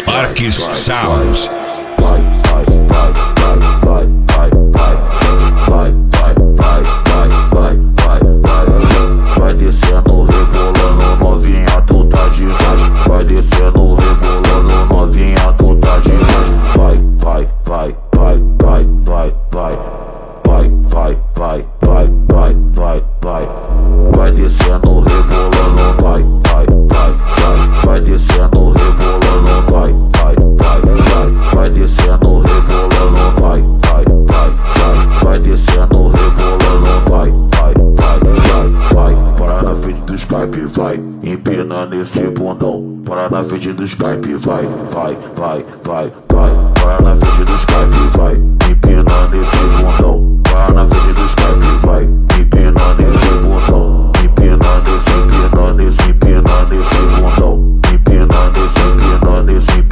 Marques Sounds. Vai descendo, rebolando, novinha, tu tá demais. Vai descendo, rebolando, novinha, tu tá demais. Vai, vai, vai, vai, vai, vai, vai. Vai, vai, vai, vai, vai, vai, vai. Vai descendo, rebolando, vai, vai, vai, vai. Vai descendo, rebolando, vai, vai, vai, vai. Vai descendo, rebolando, vai, vai, vai, vai. Vai descendo, rebolando, vai, vai, vai, vai, vai. Para na frente do Skype, vai, empinando esse bundão. Para na frente do Skype, vai, vai, vai, vai, vai. Para na frente do Skype, vai, empinando esse bundão. Para na frente do Skype, vai, empinando esse bundão. Empinando esse bundão.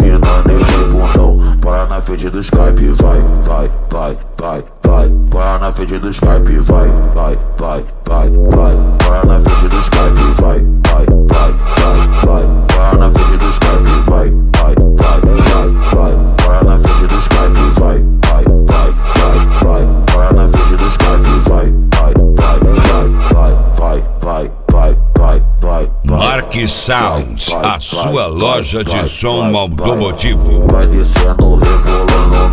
Empinando esse bundão. Para na frente do Skype, vai, vai, vai, vai, vai. Para na frente do Skype, vai, vai, vai, vai, vai. Para na frente do Skype, vai, vai, vai, vai, vai. Para na frente do Skype, vai, vai, vai, vai, vai. Para na frente do Skype, vai, vai, vai, vai, vai. Para na frente do Skype, vai, vai, vai, vai, vai, vai, vai, vai, vai. Marques Sounds, a sua loja de som automotivo. Vai descendo, rebolando,